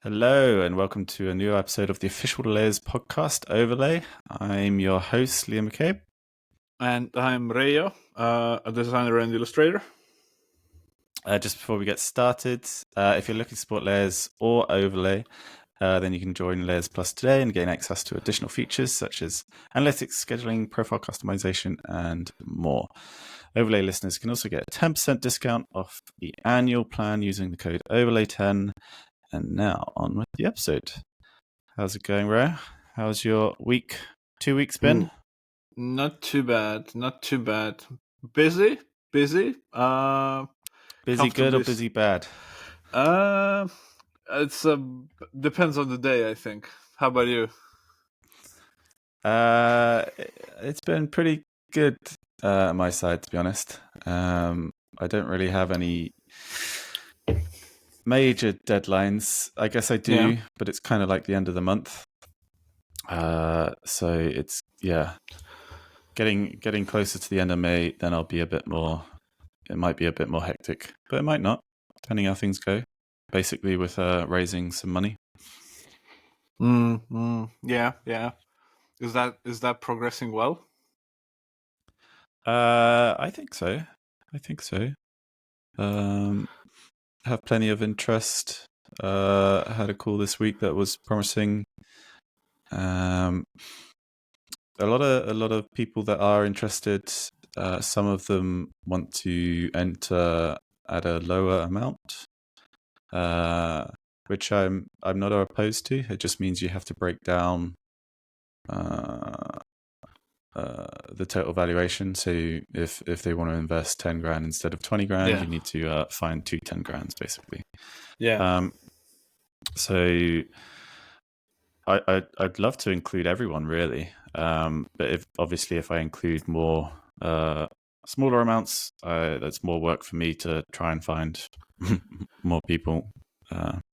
Hello, and welcome to a new episode of the official Layers podcast overlay. I'm your host, Liam McCabe. And I'm Reijo, a designer and illustrator. Just before we get started, if you're looking to support Layers or overlay, then you can join Layers Plus today and gain access to additional features such as analytics, scheduling, profile customization, and more. Overlay listeners can also get a 10% discount off the annual plan using the code overlay10. And now on with the episode. How's it going, Ray? How's your week? 2 weeks been? Not too bad. Busy. Busy good or busy bad? It's depends on the day, I think. How about you? It's been pretty good on my side, to be honest. I don't really have any major deadlines. I guess I do, but it's kind of like the end of the month. So it's getting closer to the end of May. Then I'll be a bit more. It might be a bit more hectic, but it might not, depending how things go. Basically, with raising some money. Yeah. Is that progressing well? I think so. Have plenty of interest. Had a call this week that was promising. A lot of people that are interested. Some of them want to enter at a lower amount, which I'm not opposed to. It just means you have to break down the total valuation. So if they want to invest 10 grand instead of 20 grand, you need to find 2 10 grands basically. So I'd love to include everyone really, but if I include more smaller amounts, that's more work for me to try and find more people.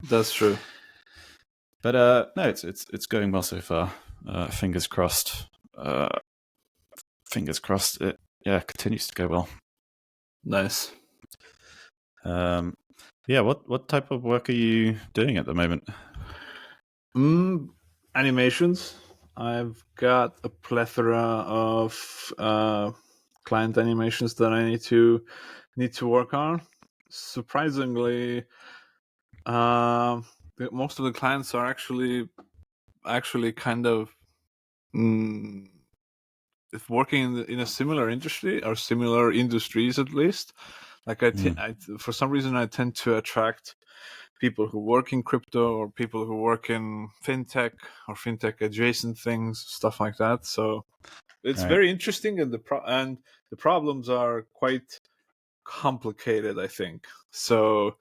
That's true. But no, it's going well so far. Fingers crossed. It continues to go well. Nice. What type of work are you doing at the moment? Animations. I've got a plethora of client animations that I need to work on. Surprisingly, most of the clients are actually kind of working in a similar industry or similar industries at least. Like for some reason, I tend to attract people who work in crypto or people who work in fintech or fintech adjacent things, stuff like that. So it's very interesting, and the problems are quite complicated, I think. So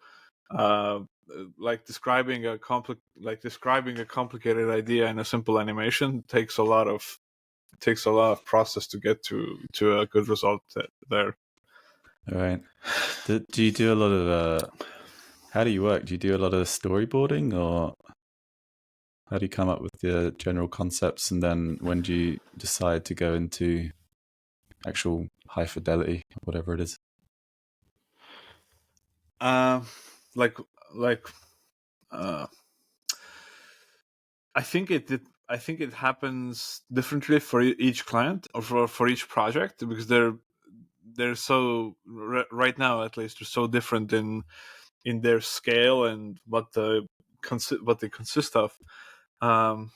like describing a complicated idea in a simple animation takes a lot of process to get to a good result there. All right. Do you do a lot of how do you work? Do you do a lot of storyboarding, or how do you come up with the general concepts, and then when do you decide to go into actual high fidelity, whatever it is? I think it happens differently for each client or for each project, because they're so right now, at least, they're so different in their scale and what they consist of. But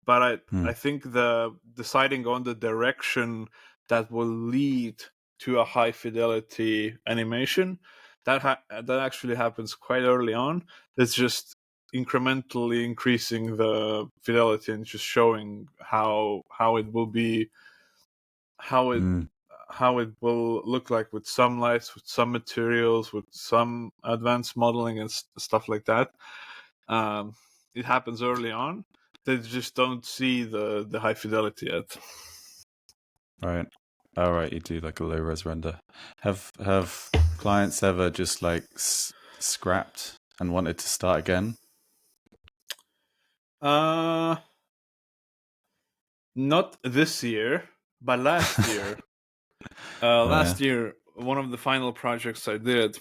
I think the deciding on the direction that will lead to a high fidelity animation, that actually happens quite early on. It's just incrementally increasing the fidelity and just showing how it will be, how it will look like with some lights, with some materials, with some advanced modeling and stuff like that. It happens early on. They just don't see the high fidelity yet. Right. All right. You do like a low res render. Have clients ever just like scrapped and wanted to start again? Not this year, but last year. Last year, one of the final projects I did,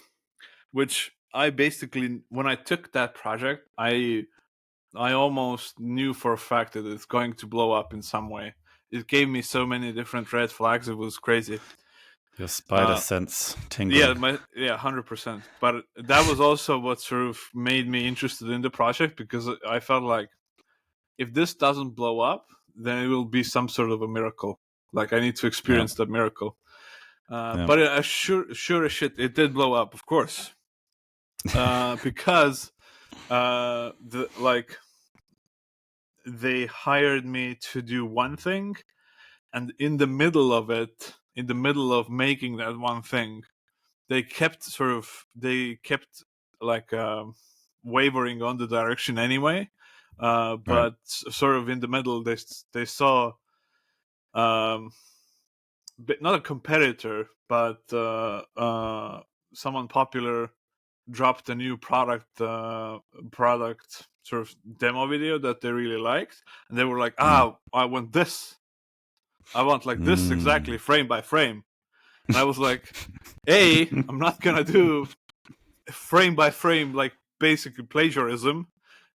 which I basically, when I took that project, I almost knew for a fact that it's going to blow up in some way. It gave me so many different red flags. It was crazy. Your spider sense tingling. Yeah, 100%. But that was also what sort of made me interested in the project, because I felt like if this doesn't blow up, then it will be some sort of a miracle. Like I need to experience that miracle. But sure as shit, it did blow up, of course, because they hired me to do one thing, and in the middle of it, in the middle of making that one thing, they kept like wavering on the direction anyway. But sort of in the middle, they saw not a competitor, but someone popular dropped a new product sort of demo video that they really liked, and they were like, I want this. I want like this exactly, frame by frame. And I was like, A, I'm not gonna do frame by frame like basically plagiarism,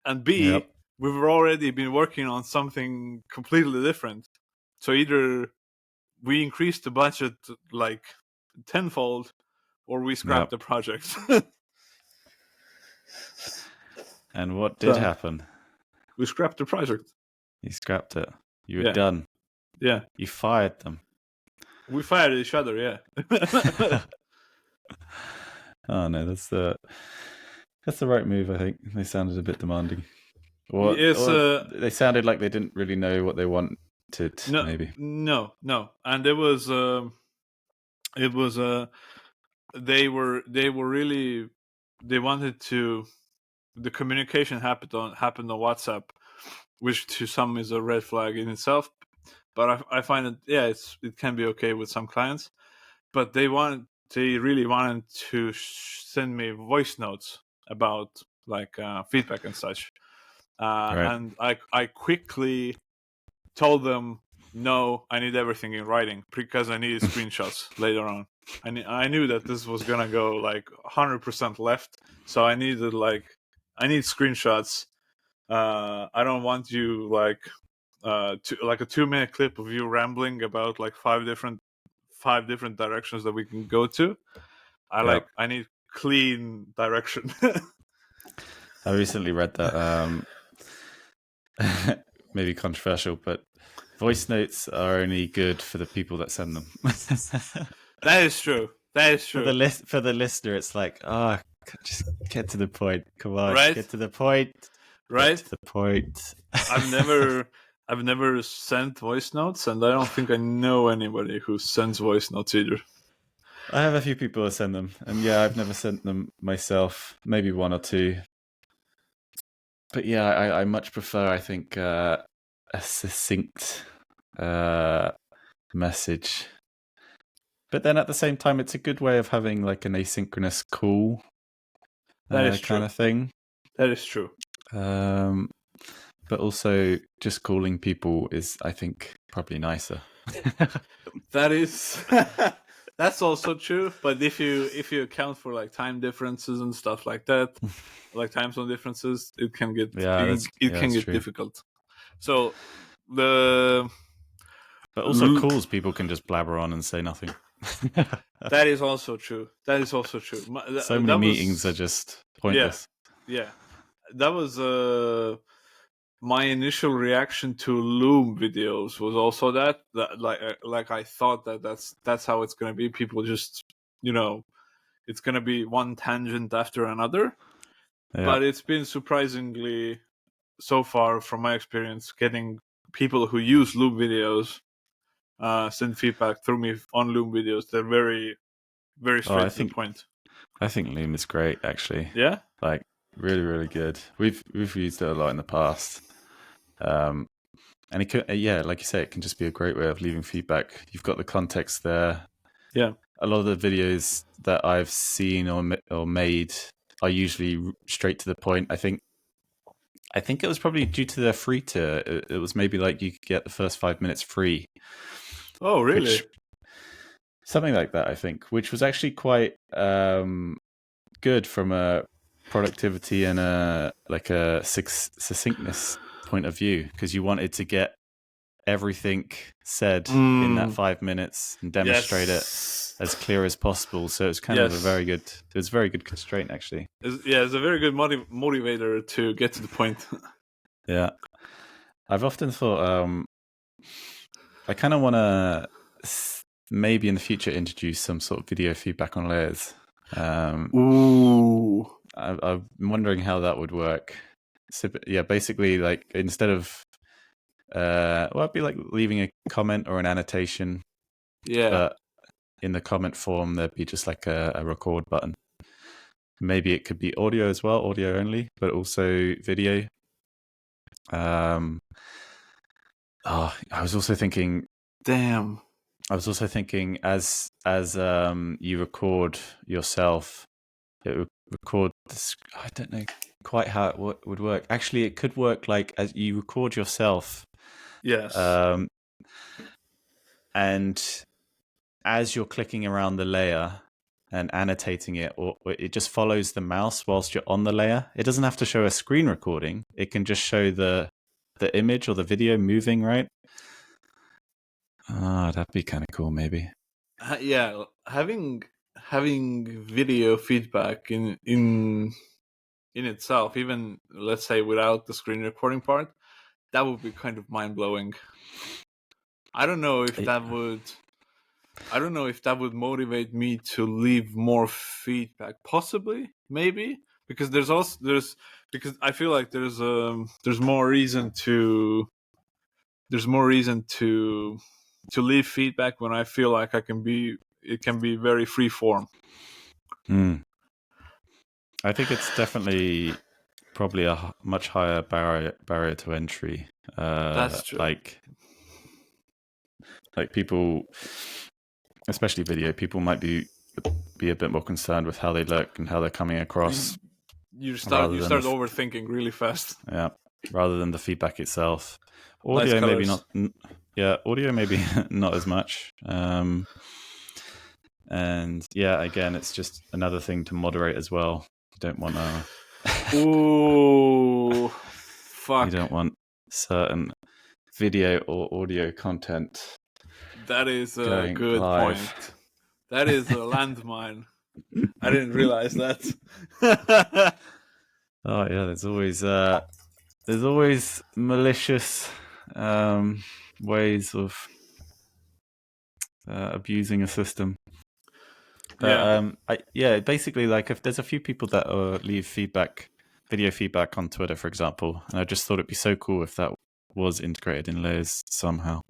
and B, we've already been working on something completely different. So either we increase the budget like tenfold, or we scrap the project. And what did happen? We scrapped the project. You scrapped it. You were done. Yeah. You fired them. We fired each other, yeah. Oh no, that's the right move, I think. They sounded a bit demanding. Or they sounded like they didn't really know what they wanted, maybe. No. And it was they were really, they wanted to, the communication happened on WhatsApp, which to some is a red flag in itself. But I find it, it can be okay with some clients. But they really wanted to send me voice notes about like feedback and such. And I quickly told them, no, I need everything in writing, because I needed screenshots later on. I knew that this was gonna go like 100% left, so I need screenshots. I don't want you like a 2-minute clip of you rambling about like five different directions that we can go to. I need clean direction. I recently read that maybe controversial, but voice notes are only good for the people that send them. That is true. For the listener, it's like, just get to the point. Come on, get to the point. Right? Get to the point. I've never sent voice notes, and I don't think I know anybody who sends voice notes either. I have a few people who send them, and I've never sent them myself. Maybe one or two. But I much prefer, I think, a succinct message. But then at the same time, it's a good way of having like an asynchronous call. That is kind of thing. That is true. But also, just calling people is, I think, probably nicer. That is. That's also true, but if you account for like time differences and stuff like that, like time zone differences, it can get difficult. So but also calls, people can just blabber on and say nothing. That is also true. So many meetings are just pointless. Yeah. That was my initial reaction to Loom videos was also that like I thought that's how it's going to be. People just, it's going to be one tangent after another. Yeah. But it's been surprisingly, so far from my experience, getting people who use Loom videos send feedback through me on Loom videos. They're very, very straight to the point. I think Loom is great, actually. Yeah? Like, really, really good. We've used it a lot in the past. And it could, like you say, it can just be a great way of leaving feedback. You've got the context there. Yeah. A lot of the videos that I've seen or made are usually straight to the point. I think it was probably due to their free tier. It was maybe like you could get the first 5 minutes free. Oh, really? Something like that, I think, which was actually quite good from a productivity and a succinctness point of view, because you wanted to get everything said in that 5 minutes and demonstrate it as clear as possible. So it's kind of a very good constraint, actually. It's a very good motivator to get to the point. Yeah. I've often thought I kind of want to maybe in the future introduce some sort of video feedback on layers. Ooh. I'm wondering how that would work. So, yeah, basically, like, instead of it'd be like leaving a comment or an annotation. Yeah. But in the comment form, there'd be just like a record button. Maybe it could be audio as well, audio only, but also video. I was also thinking. Damn. I was also thinking as you record yourself, it would record this. I don't know quite how it would work. Actually, it could work like as you record yourself. Yes. And as you're clicking around the layer and annotating it, or it just follows the mouse whilst you're on the layer. It doesn't have to show a screen recording. It can just show the image or the video moving, right? That'd be kind of cool, maybe. Yeah, having video feedback in itself, even let's say without the screen recording part, that would be kind of mind blowing. I don't know if that would motivate me to leave more feedback. Possibly, maybe, because because I feel like there's more reason to leave feedback when I feel like it can be very free form. I think it's definitely probably a much higher barrier to entry. That's true. Like people, especially video, people might be a bit more concerned with how they look and how they're coming across. You start overthinking really fast. Yeah, rather than the feedback itself. Audio maybe not. Yeah, audio maybe not as much. And yeah, again, it's just another thing to moderate as well. You don't want to. Ooh, fuck! You don't want certain video or audio content. That is a good point. That is a landmine. I didn't realize that. Oh yeah, there's always malicious ways of abusing a system. But basically, like, if there's a few people that leave video feedback on Twitter, for example, and I just thought it'd be so cool if that was integrated in layers somehow.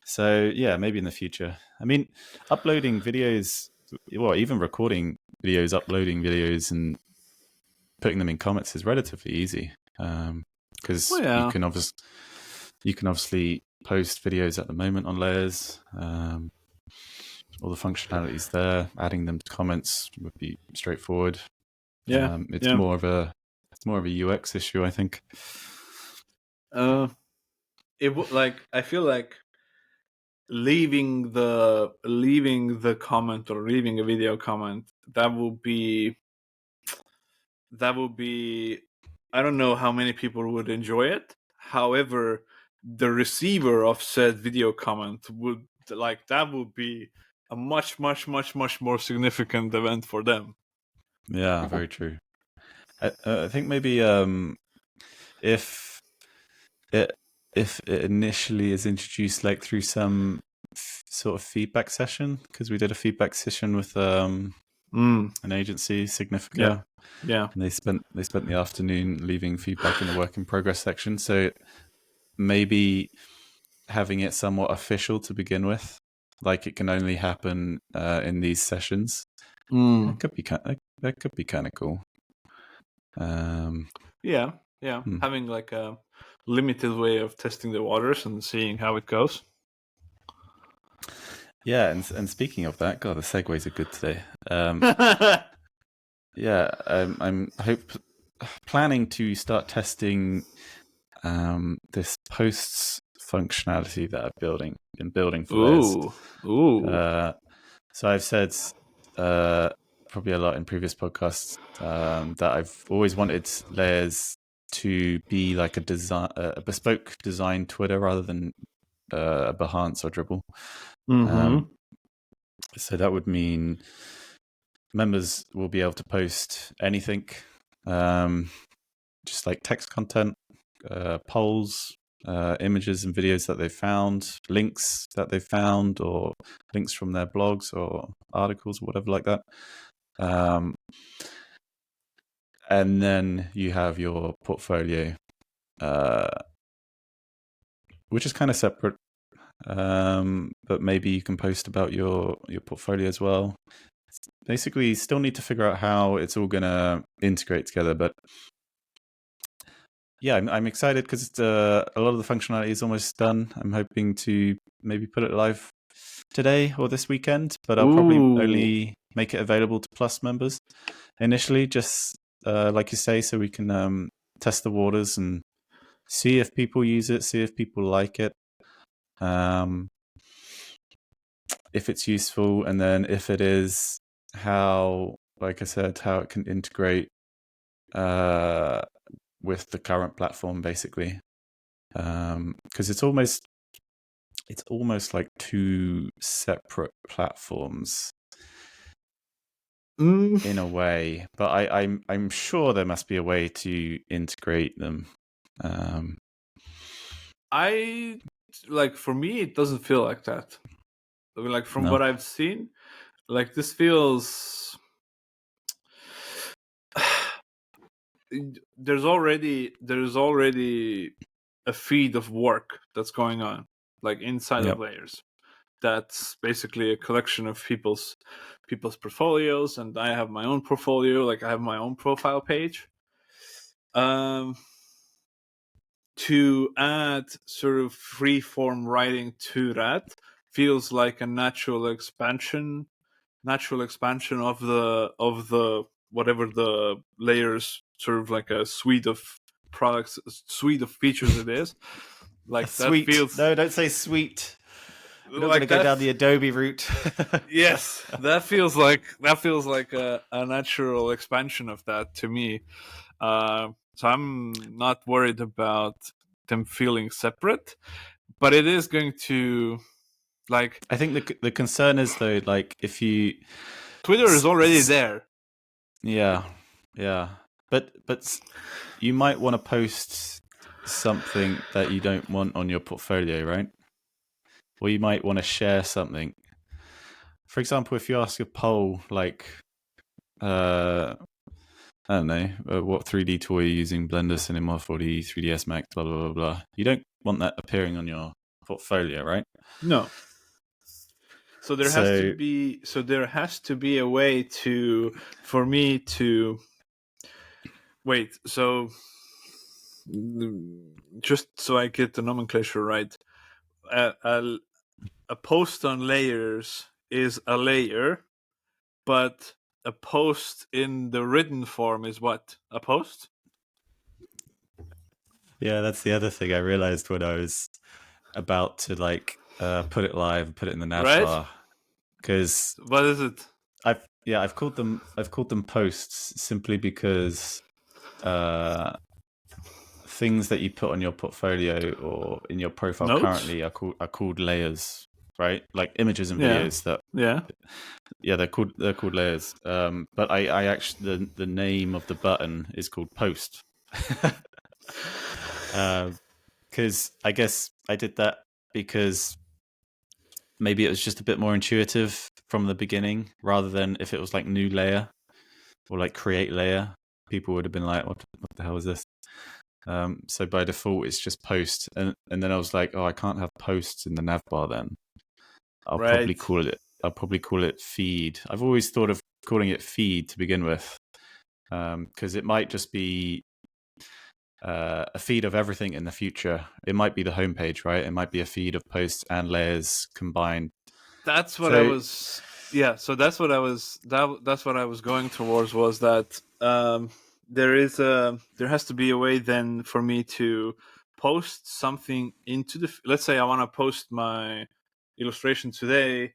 So yeah, maybe in the future. I mean, uploading videos, even recording videos, uploading videos, and putting them in comments is relatively easy, because you can obviously post videos at the moment on layers. All the functionalities there, adding them to comments would be straightforward. Yeah, it's more of a UX issue, I think. I feel like leaving the comment or leaving a video comment, that would be I don't know how many people would enjoy it. However, the receiver of said video comment would be a much more significant event for them. Yeah, very true. I think maybe if it initially is introduced like through some sort of feedback session, because we did a feedback session with an agency, Significa. Yeah. And they spent the afternoon leaving feedback in the work in progress section. So maybe having it somewhat official to begin with, like it can only happen in these sessions. That could be kind of cool. Having like a limited way of testing the waters and seeing how it goes. Yeah, and speaking of that, God, the segues are good today. Yeah, I'm planning to start testing this posts functionality that I've been building for Layers. Ooh. So I've said probably a lot in previous podcasts, that I've always wanted layers to be like a bespoke design Twitter rather than a Behance or Dribble. So that would mean members will be able to post anything, just like text content, polls, images and videos that they found, links that they found, or links from their blogs or articles or whatever like that. And then you have your portfolio, which is kind of separate. But maybe you can post about your portfolio as well. Basically, you still need to figure out how it's all going to integrate together. But yeah, I'm excited because a lot of the functionality is almost done. I'm hoping to maybe put it live today or this weekend, but I'll probably only make it available to Plus members initially, just like you say, so we can test the waters and see if people use it, see if people like it, if it's useful, and then if it is, how, like I said, how it can integrate with the current platform, basically, because it's almost like two separate platforms in a way, but I'm sure there must be a way to integrate them. I like, for me, it doesn't feel like that. I mean, like, from what I've seen, like, this feels there's already a feed of work that's going on, like, inside of layers. That's basically a collection of people's portfolios, and I have my own portfolio. Like, I have my own profile page. To add sort of free-form writing to that feels like a natural expansion of the whatever the layers, sort of like a suite of products, a suite of features it is. Like, that feels... No, don't say sweet. You're not like, going to go down the Adobe route. Yes, that feels like a natural expansion of that to me. So I'm not worried about them feeling separate, but it is going to, like... I think the concern is, though, like, if you... Twitter is already there. Yeah. But you might want to post something that you don't want on your portfolio, right? Or you might want to share something. For example, if you ask a poll, like, I don't know, what 3D tool are you using? Blender, Cinema 4D, 3ds Max, blah, blah, blah, blah. You don't want that appearing on your portfolio, right? No. So there has to be a way for me to... Wait, so just so I get the nomenclature right, a post on layers is a layer, but a post in the written form is what? A post? Yeah, that's the other thing I realized when I was about to, like, put it live and put it in the nav bar. Because what is it? I've called them posts simply because things that you put on your portfolio or in your profile Notes? currently are called layers, right? Like images and videos they're called layers. But I actually, the name of the button is called post. Because I guess I did that because maybe it was just a bit more intuitive from the beginning, rather than if it was like new layer or like create layer, people would have been like, what the hell is this? So by default, it's just post. And then I was like, oh, I can't have posts in the nav bar then. I'll probably call it feed. I've always thought of calling it feed to begin with, because it might just be a feed of everything in the future. It might be the homepage, right? It might be a feed of posts and layers combined. That's what I was... Yeah, so that's what I was going towards, was that there has to be a way then for me to post something into the... Let's say I want to post my illustration today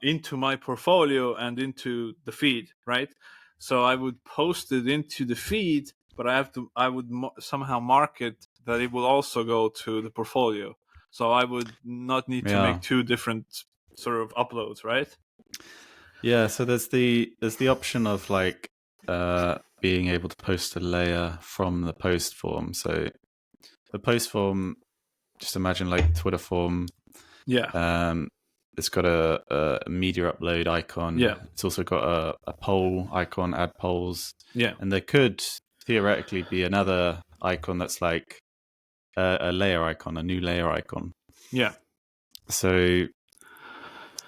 into my portfolio and into the feed, right? So I would post it into the feed, but I would somehow mark it that it will also go to the portfolio. So I would not need to make two different sort of uploads, right? Yeah. So there's the option of like being able to post a layer from the post form. So the post form, just imagine like Twitter form. Yeah. It's got a media upload icon. Yeah. It's also got a poll icon, add polls. Yeah. And there could theoretically be another icon that's like a layer icon, a new layer icon. Yeah. So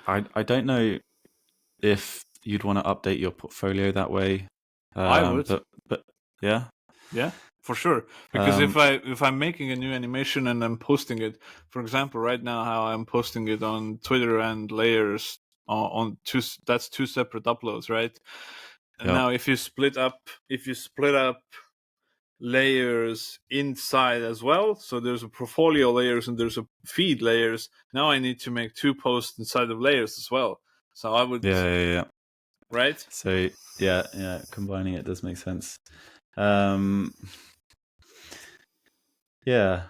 I don't know if you'd want to update your portfolio that way. I would. But yeah. Yeah, for sure. Because if I'm making a new animation and I'm posting it, for example, right now how I'm posting it on Twitter and layers on that's two separate uploads, right? And now if you split up layers inside as well, so there's a portfolio layers and there's a feed layers. Now I need to make two posts inside of layers as well. So I would right? So combining it does make sense. But yeah,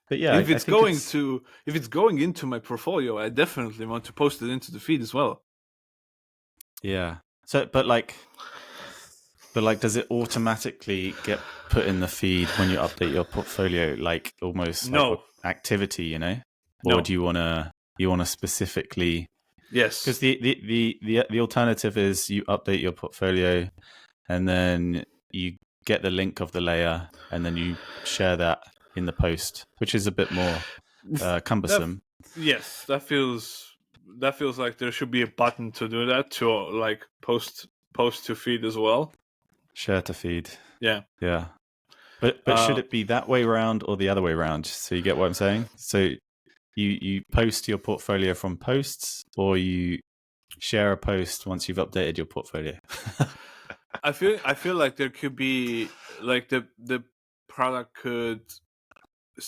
if it's going into my portfolio, I definitely want to post it into the feed as well. Yeah. So, but does it automatically get put in the feed when you update your portfolio? Like almost like activity, you know? Or do you want to specifically? Yes. Because the alternative is you update your portfolio, and then you get the link of the layer, and then you share that in the post, which is a bit more cumbersome. That feels like there should be a button to do that, to like post to feed as well. Share to feed. Yeah. But should it be that way around or the other way around? So you get what I'm saying? So you post your portfolio from posts, or you share a post once you've updated your portfolio? I feel like there could be like the product could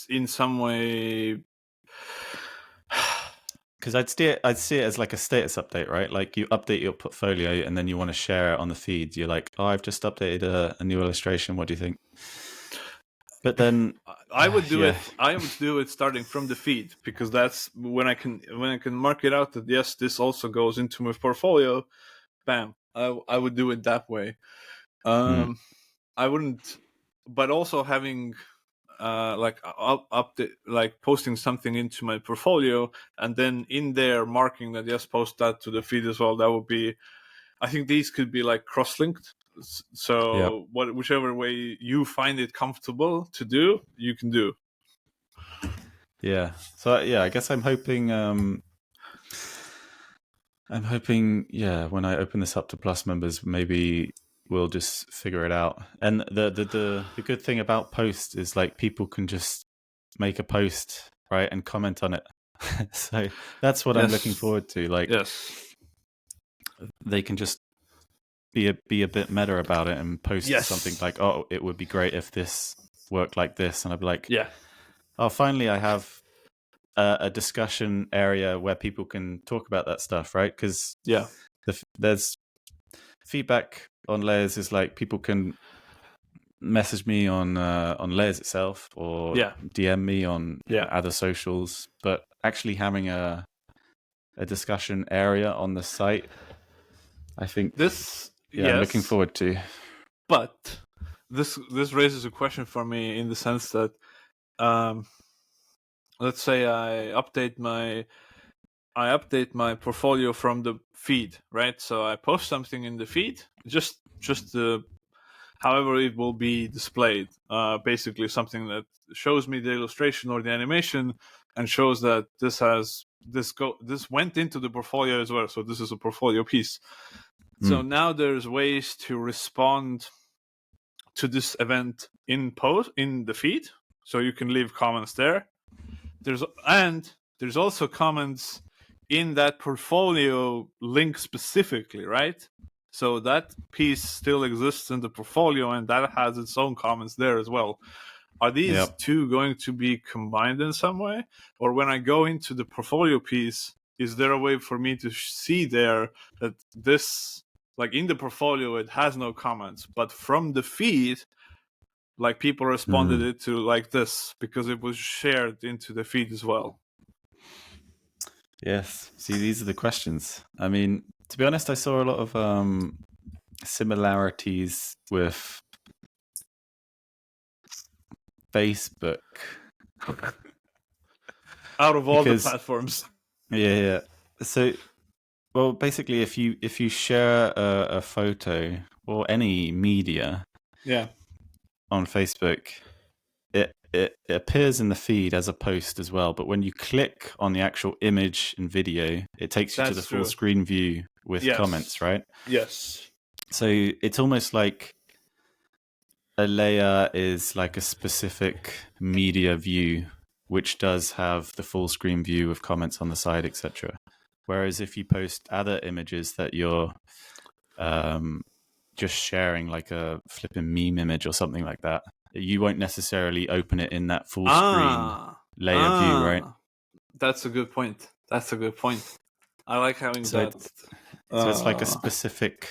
in some way, because I'd see it as like a status update, right? Like you update your portfolio and then you want to share it on the feed. You're like, oh, I've just updated a new illustration. What do you think? But then I would do it. I would do it starting from the feed, because that's when I can mark it out that yes, this also goes into my portfolio. Bam! I would do it that way. I wouldn't, but also having like update, like posting something into my portfolio and then in there marking that yes, post that to the feed as well. That would be. I think these could be like cross-linked. So whichever way you find it comfortable to do, you can do. Yeah. So I guess I'm hoping. When I open this up to Plus members, maybe we'll just figure it out. And the good thing about posts is like people can just make a post, right, and comment on it. So that's what I'm looking forward to. Like, they can just be a bit meta about it and post something like, "Oh, it would be great if this worked like this," and I'd be like, "Oh, finally, I have a discussion area where people can talk about that stuff," right? Because there's feedback on layers is like people can message me on layers itself or DM me on other socials, but actually having a discussion area on the site, I think I'm looking forward to. But this raises a question for me in the sense that let's say I update my portfolio from the feed, right? So I post something in the feed, just however it will be displayed. Basically, something that shows me the illustration or the animation and shows that this went into the portfolio as well. So this is a portfolio piece. So now there's ways to respond to this event in the feed. So you can leave comments there. There's also comments in that portfolio link specifically, right? So that piece still exists in the portfolio and that has its own comments there as well. Are these two going to be combined in some way? Or when I go into the portfolio piece, is there a way for me to see there that this, like in the portfolio, it has no comments, but from the feed, like people responded it to like this because it was shared into the feed as well? Yes. See, these are the questions. I mean, to be honest, I saw a lot of similarities with Facebook. Out of all the platforms. Yeah. So, well, basically, if you share a photo or any media, on Facebook, it appears in the feed as a post as well. But when you click on the actual image and video, it takes you to the full screen view with comments, right? Yes. So it's almost like a layer is like a specific media view, which does have the full screen view with comments on the side, etc. Whereas if you post other images that you're just sharing, like a flipping meme image or something like that, you won't necessarily open it in that full screen layer view, right? That's a good point. I like having that. So it's like a specific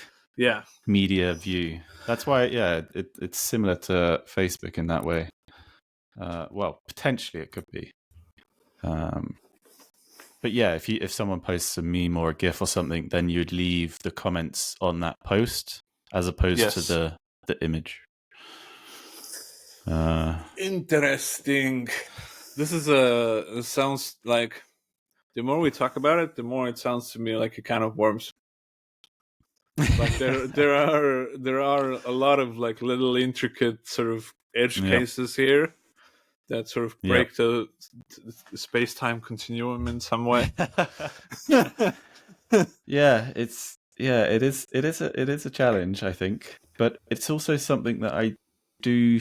media view. That's why, it's similar to Facebook in that way. Well, potentially it could be. But yeah, if someone posts a meme or a GIF or something, then you'd leave the comments on that post as opposed to the image. Interesting. This it sounds like, the more we talk about it, the more it sounds to me like a can of worms. Like there are a lot of like little intricate sort of edge cases here that sort of break the space-time continuum in some way. It is a challenge, I think, but it's also something that I do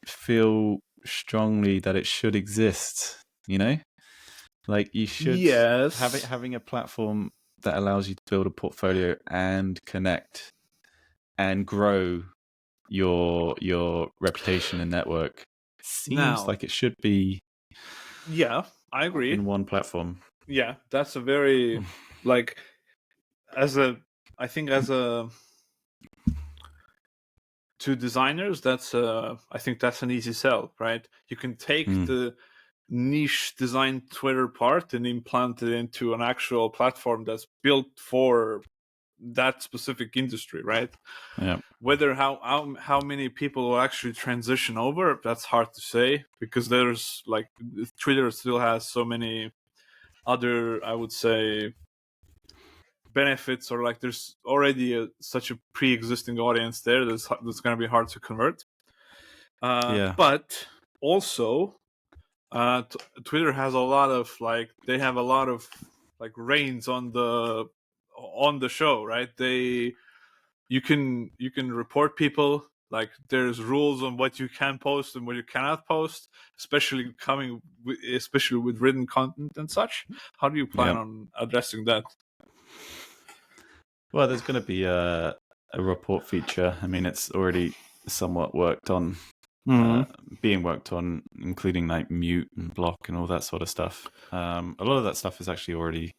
feel strongly that it should exist, you know? Like you should having a platform that allows you to build a portfolio and connect and grow your reputation and network seems like it should be. Yeah, I agree. In one platform. Yeah, that's a very like I think to designers, I think that's an easy sell, right? You can take the niche design Twitter part and implant it into an actual platform that's built for that specific industry, right? Yeah. Whether how many people will actually transition over, that's hard to say, because there's like Twitter still has so many other, I would say, benefits, or like there's already such a pre-existing audience there that's going to be hard to convert. But also Twitter has a lot of they have a lot of reins on the show, right? You can report people. Like there's rules on what you can post and what you cannot post, especially with written content and such. How do you plan on addressing that? Well, there's going to be a report feature. I mean, it's already somewhat worked on, being worked on, including like mute and block and all that sort of stuff. A lot of that stuff is actually already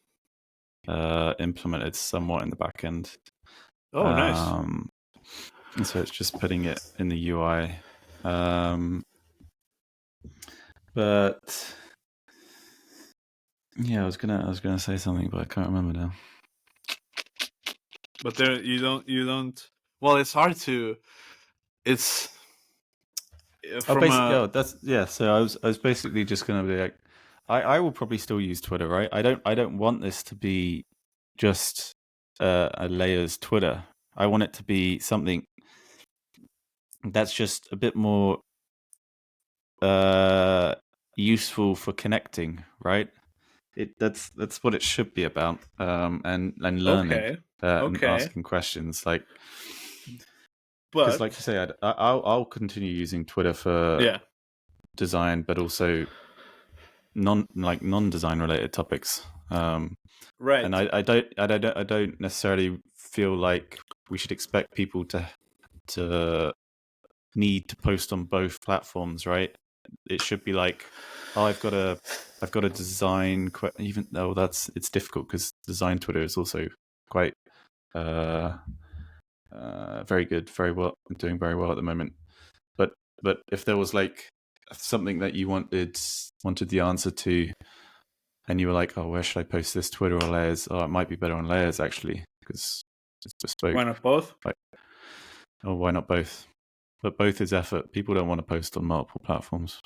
implemented somewhat in the back end. Oh, nice. And so it's just putting it in the UI. But yeah, I was gonna say something, but I can't remember now. But there, you don't. Well, it's hard to. It's. So I was basically just gonna be like, I will probably still use Twitter, right? I don't want this to be just a layers Twitter. I want it to be something that's just a bit more useful for connecting, right? That's what it should be about, and learning, and asking questions, like. Because, like you say, I'll continue using Twitter for design, but also non-design related topics. Right. And I don't necessarily feel like we should expect people to need to post on both platforms, right? It should be like I've got a design, even though it's difficult because design Twitter is also quite very good, doing very well at the moment. But if there was like something that you wanted the answer to, and you were like, oh, where should I post this, Twitter or Layers? Oh, it might be better on Layers actually because it's bespoke. Why not both? Oh, why not both? But both is effort. People don't want to post on multiple platforms.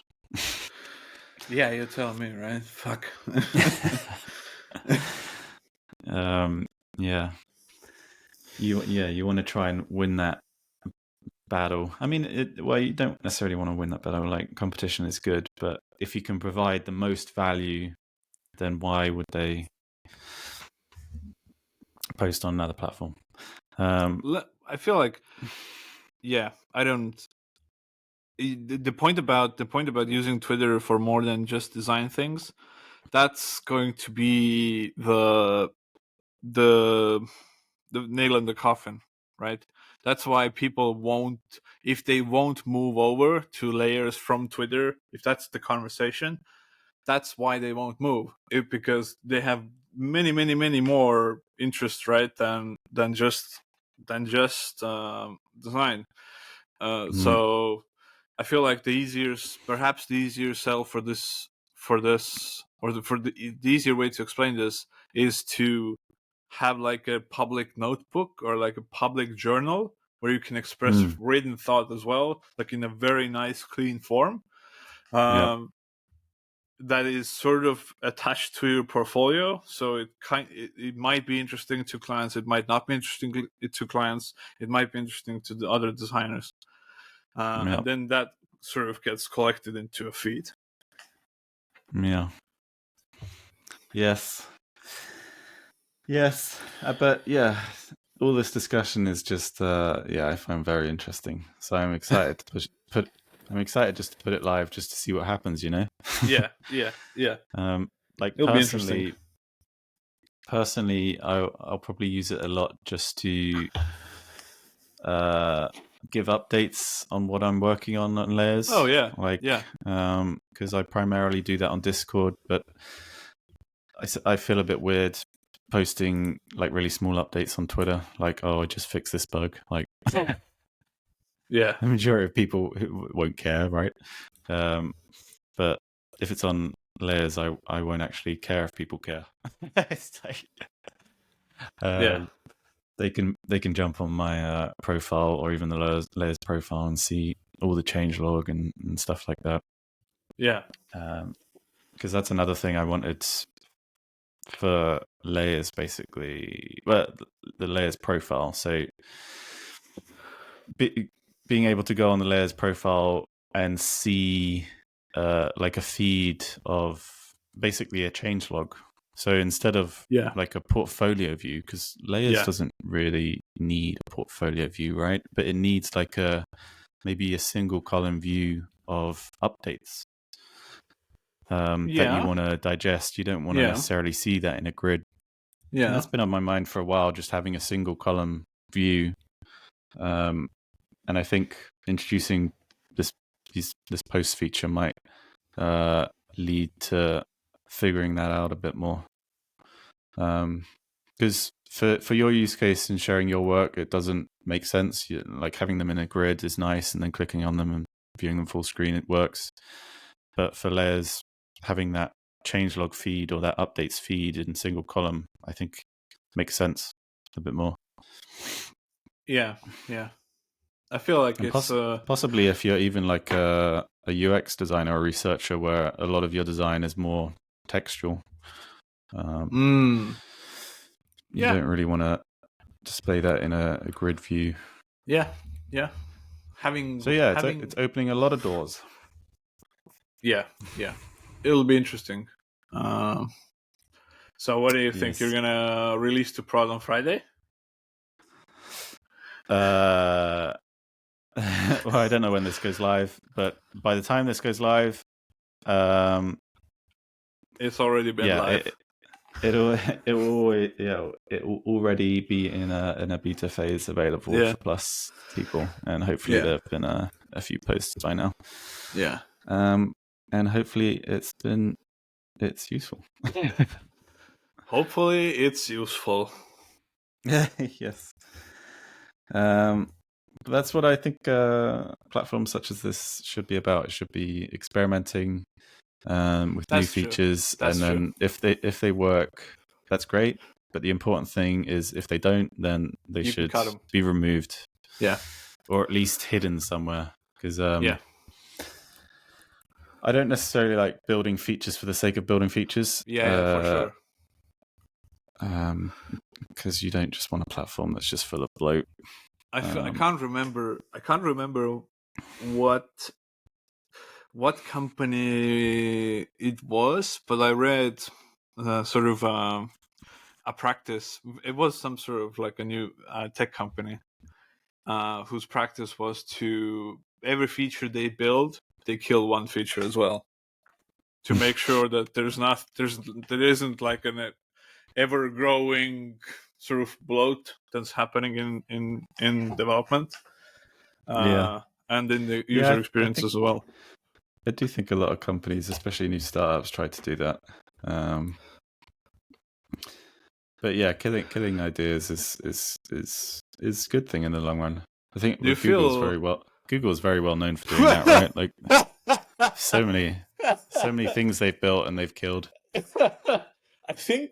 Yeah, you're telling me, right? Fuck. Yeah. You want to try and win that battle. I mean, you don't necessarily want to win that battle. Like, competition is good, but if you can provide the most value, then why would they post on another platform? I feel like, yeah, I don't. The point about using Twitter for more than just design things, that's going to be the nail in the coffin, right? That's why people won't, if they won't move over to Layers from Twitter, if that's the conversation, that's why they won't move. Because they have many more interests, right? Than just design. So I feel like perhaps the easier sell for this, or the easier way to explain this is to have like a public notebook or like a public journal where you can express written thought as well, like in a very nice, clean form. That is sort of attached to your portfolio, so it might be interesting to clients. It might not be interesting to clients. It might be interesting to the other designers, and then that sort of gets collected into a feed. Yeah. Yes. But yeah, all this discussion is just I find very interesting. So I'm excited to I'm excited just to put it live, just to see what happens. You know. Yeah. Like It'll be interesting. Personally, I'll probably use it a lot just to give updates on what I'm working on Layers. Oh yeah, because I primarily do that on Discord, but I feel a bit weird posting like really small updates on Twitter, like, oh, I just fixed this bug. Like, yeah, the majority of people won't care, right? But if it's on Layers, I won't actually care if people care. It's like, they can jump on my profile or even the Layers profile and see all the changelog and stuff like that. Yeah. Because that's another thing I wanted for Layers, basically. Well, the Layers profile. So being able to go on the Layers profile and see like a feed of basically a changelog. So instead of like a portfolio view, because Layers doesn't really need a portfolio view, right? But it needs like maybe a single column view of updates that you want to digest. You don't want to necessarily see that in a grid. Yeah, and that's been on my mind for a while, just having a single column view. And I think introducing this post feature might lead to figuring that out a bit more. Because for your use case and sharing your work, it doesn't make sense. Like having them in a grid is nice, and then clicking on them and viewing them full screen, it works. But for Layers, having that changelog feed or that updates feed in single column, I think makes sense a bit more. Yeah. I feel like and it's possibly if you're even like a UX designer or researcher, where a lot of your design is more textual. You don't really want to display that in a grid view. Yeah. It's opening a lot of doors. Yeah. It'll be interesting. So what do you think? You're gonna release to prod on Friday? Well, I don't know when this goes live, but by the time this goes live, it's already been live. It will already be in a beta phase, available for Plus people, and hopefully there have been a few posts by now. Yeah. and hopefully it's useful. Hopefully it's useful. Yes. That's what I think platforms such as this should be about. It should be experimenting with new features, and then if they work, that's great. But the important thing is if they don't, then they should be removed. Yeah. Or at least hidden somewhere. Because I don't necessarily like building features for the sake of building features. Yeah, for sure. Because you don't just want a platform that's just full of bloat. I can't remember what company it was, but I read sort of a practice. It was some sort of like a new tech company whose practice was to every feature they build, they kill one feature as well, to make sure that there isn't like an ever growing sort of bloat that's happening in development. And in the user experience as well. I do think a lot of companies, especially new startups, try to do that. But yeah, killing ideas is a good thing in the long run. I think Google's very well known for doing that, right? Like so many things they've built and they've killed. I think,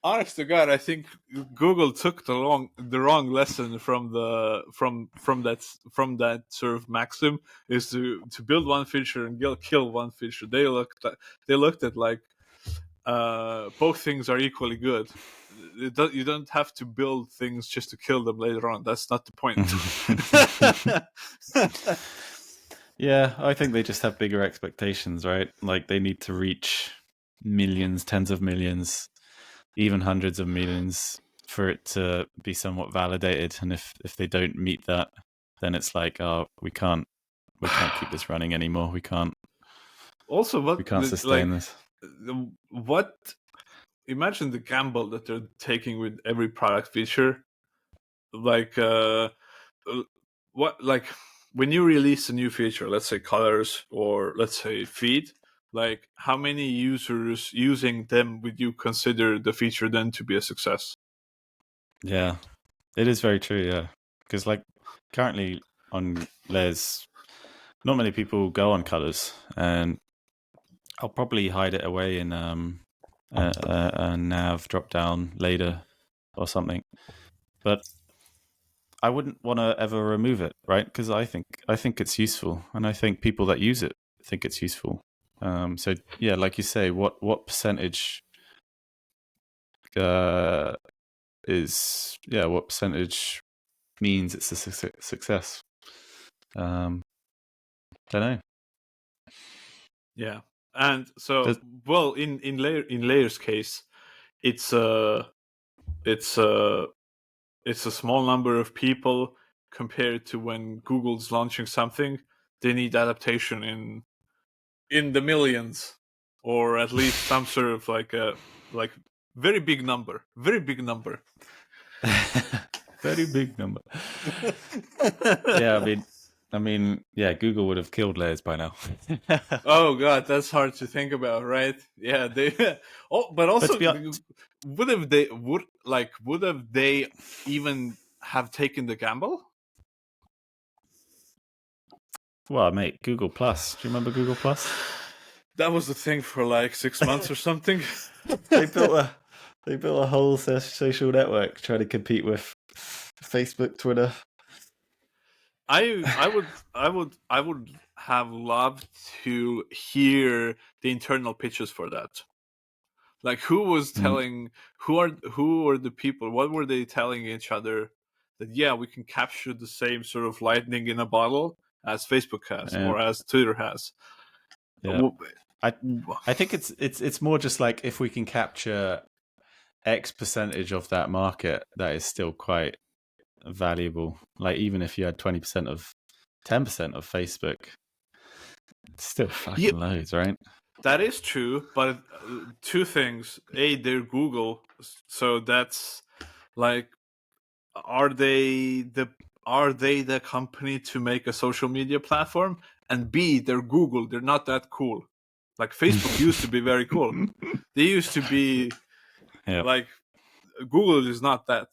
honest to God, I think Google took the wrong lesson from that sort of maxim, is to build one feature and kill one feature. They looked at like both things are equally good. You don't have to build things just to kill them later on. That's not the point. Yeah, I think they just have bigger expectations, right? Like they need to reach millions, tens of millions, even hundreds of millions for it to be somewhat validated. And if they don't meet that, then it's like, oh, we can't keep this running anymore. We can't. Also, we can't sustain this. What? Imagine the gamble that they're taking with every product feature. Like, what? Like when you release a new feature, let's say colors or let's say feed. Like, how many users using them would you consider the feature then to be a success? Yeah, it is very true. Yeah, because like currently on Les, not many people go on colors, and I'll probably hide it away in a nav drop down later or something. But I wouldn't want to ever remove it, right? Because I think it's useful, and I think people that use it think it's useful. So yeah, like you say, what percentage what percentage means it's a success? Don't know. Yeah, and so in Layer's case, it's a small number of people compared to when Google's launching something. They need adaptation in the millions, or at least some sort of like very big number. Very big number. Yeah, I mean, yeah, Google would have killed Layers by now. Oh God, that's hard to think about, right? Yeah, they. But also, would have they even have taken the gamble? Well, mate, Google Plus. Do you remember Google Plus? That was the thing for like 6 months or something. They built a whole social network trying to compete with Facebook, Twitter. I would have loved to hear the internal pitches for that. Like, who was telling who are the people? What were they telling each other? That yeah, we can capture the same sort of lightning in a bottle as Facebook has or as Twitter has. Yeah. I think it's more just like if we can capture X percentage of that market, that is still quite valuable. Like even if you had 20% of 10% of Facebook, it's still fucking loads, right? That is true, but two things. A, they're Google, so that's like, are they the company to make a social media platform? And B, they're Google, they're not that cool. Like Facebook used to be very cool. They used to be like Google is not that.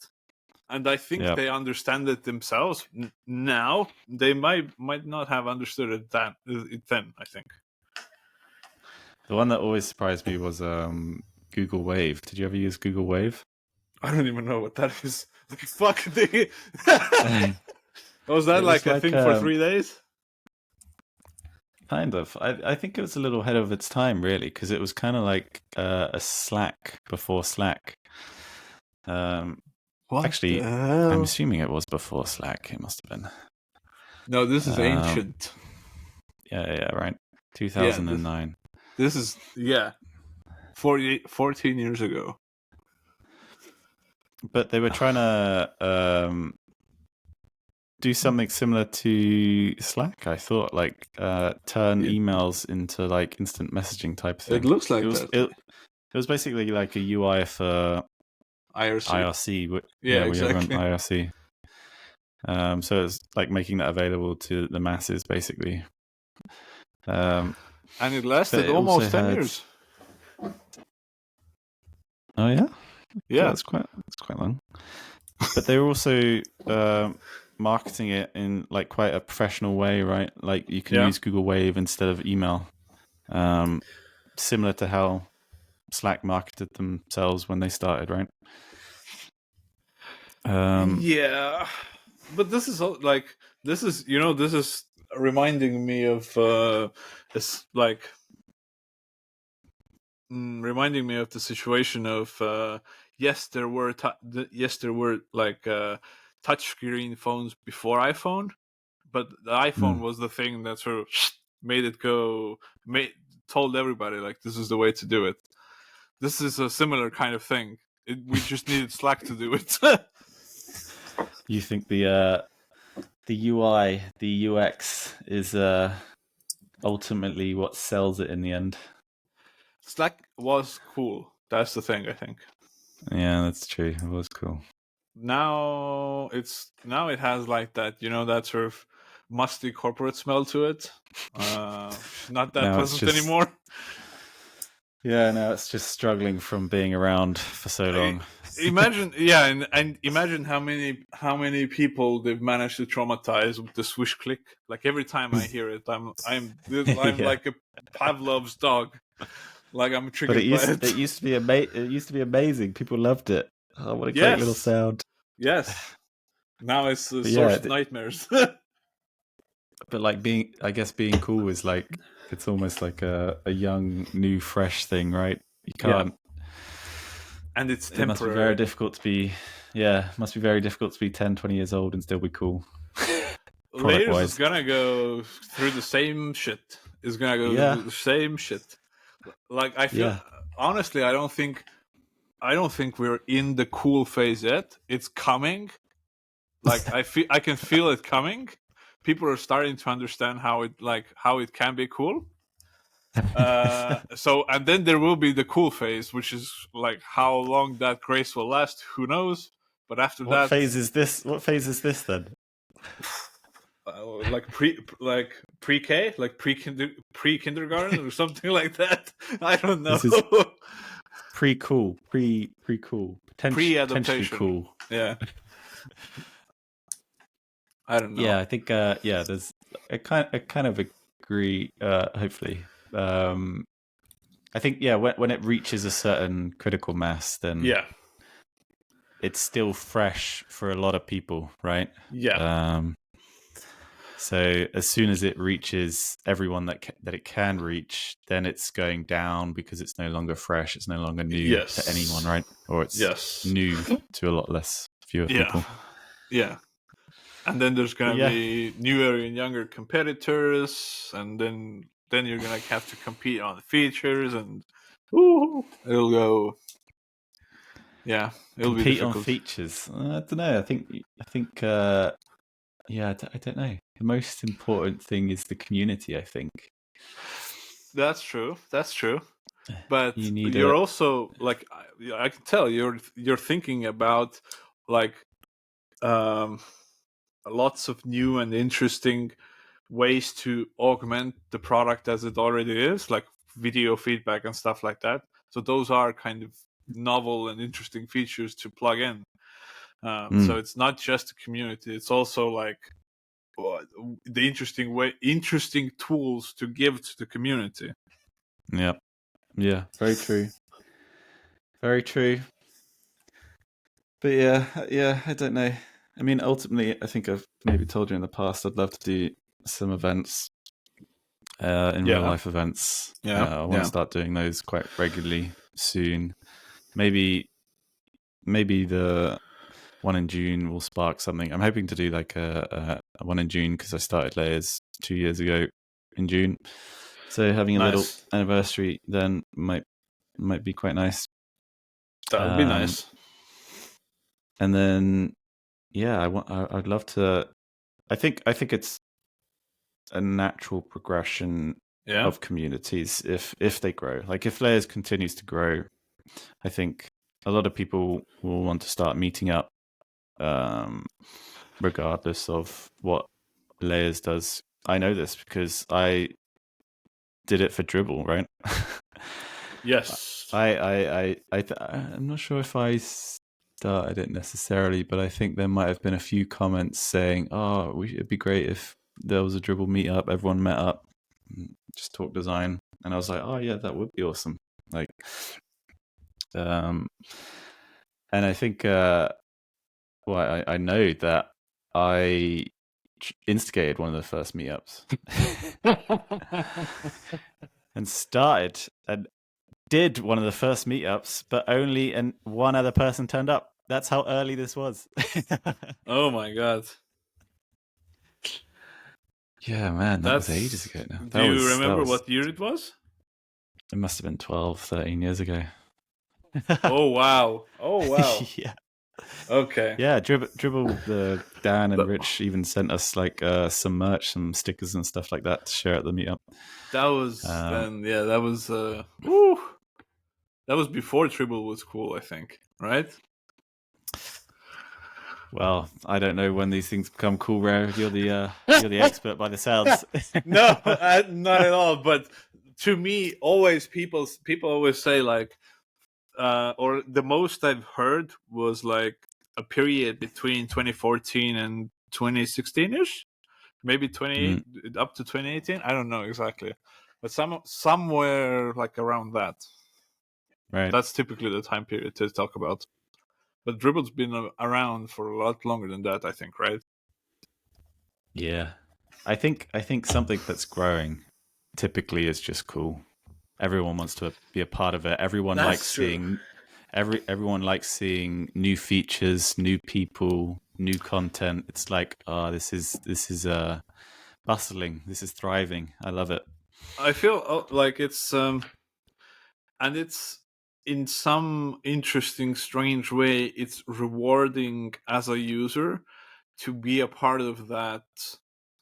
And I think they understand it themselves now. They might not have understood it then. I think the one that always surprised me was Google Wave. Did you ever use Google Wave? I don't even know what that is. Like, fuck thing. Was that like a thing for 3 days? Kind of. I think it was a little ahead of its time, really, because it was kind of like a Slack before Slack. Actually, I'm assuming it was before Slack. It must have been. No, this is ancient. Yeah, right. 2009. Yeah, this is 14 years ago. But they were trying to do something similar to Slack, I thought, like turn emails into like instant messaging type thing. It looks like that. It was basically like a UI for IRC. Yeah, exactly. We have IRC. So it's like making that available to the masses, basically. And it lasted almost 10 years. Oh yeah, yeah, that's quite long. But they were also marketing it in like quite a professional way, right? Like you can use Google Wave instead of email, similar to how Slack marketed themselves when they started, right? Yeah, but this is reminding me of reminding me of the situation of yes, there were like touchscreen phones before iPhone, but the iPhone was the thing that sort of made it go, told everybody like this is the way to do it. This is a similar kind of thing. We just needed Slack to do it. You think the UI, the UX is ultimately what sells it in the end? Slack was cool. That's the thing, I think. Yeah, that's true. It was cool. Now it has like that, that sort of musty corporate smell to it. Not that pleasant anymore. Yeah, no, it's just struggling from being around for so long. Imagine, and imagine how many people they've managed to traumatize with the swish click. Like every time I hear it, I'm like a Pavlov's dog. Like I'm triggered by it. It used to be amazing. People loved it. Oh, what a great little sound. Yes. Now it's a source of nightmares. But like being cool is like, it's almost like a young, new, fresh thing, right? You can't. And it's temporary. It must be very difficult to be. Yeah, it must be very difficult to be 10, 20 years old and still be cool. Layers is gonna go through the same shit. Is gonna go through the same shit. Like I feel honestly, I don't think we're in the cool phase yet. It's coming. Like I can feel it coming. People are starting to understand how it can be cool. So and then there will be the cool phase, which is like how long that grace will last, who knows? But after that, what phase is this then? Like pre-K, like pre-kindergarten or something like that. I don't know. This is pre-cool, pre-adaptation. Cool. Yeah. I don't know. Yeah, I think there's I kind of agree. Hopefully, I think when it reaches a certain critical mass, then it's still fresh for a lot of people, right? Yeah. So as soon as it reaches everyone that it can reach, then it's going down because it's no longer fresh. It's no longer new to anyone, right? Or it's new to a lot fewer people. Yeah. And then there's gonna be newer and younger competitors, and then you're gonna have to compete on the features, and it'll go. Yeah, it'll compete be difficult. On features. I don't know. I think. I don't know. The most important thing is the community, I think. That's true. But you're also like, I can tell you're thinking about like lots of new and interesting ways to augment the product as it already is. Like video feedback and stuff like that. So those are kind of novel and interesting features to plug in. So it's not just a community; it's also like the interesting tools to give to the community. Yeah, very true. Very true. But yeah, I don't know. I mean, ultimately, I think I've maybe told you in the past, I'd love to do some events, in real life events. I want to start doing those quite regularly soon. Maybe the one in June will spark something. I'm hoping to do like a one in June because I started Layers 2 years ago in June. So having a little anniversary then might be quite nice. That would be nice. And then, yeah, I'd love to. I think it's a natural progression of communities if they grow. Like if Layers continues to grow, I think a lot of people will want to start meeting up, regardless of what Layers does. I know this because I did it for Dribble, right? Yes. I'm not sure if I started it necessarily, but I think there might have been a few comments saying, "Oh, it'd be great if there was a Dribble meetup, everyone met up, just talk design." And I was like, "Oh yeah, that would be awesome." Like, and I think, I know that I instigated one of the first meetups and started and did one of the first meetups, but only one other person turned up. That's how early this was. Oh my god. Yeah, man, that was ages ago now. Do you remember what year it was? It must have been 12, 13 years ago. Oh wow. Yeah. Okay. Yeah, Dribble, Dan and Rich even sent us like some merch, some stickers and stuff like that to share at the meetup. That was that was before Dribble was cool, I think, right? Well, I don't know when these things become cool, Rare. You're the expert by the sounds. No, not at all. But to me, always people always say like, or the most I've heard was like a period between 2014 and 2016 ish, maybe 28 up to 2018. I don't know exactly, but somewhere like around that. Right. That's typically the time period to talk about. But Dribble's been around for a lot longer than that, I think, right? Yeah, I think something that's growing typically is just cool. Everyone wants to be a part of it. Everyone likes seeing everyone likes seeing new features, new people, new content. It's like, this is bustling. This is thriving. I love it. I feel like it's and it's in some interesting, strange way, it's rewarding as a user to be a part of that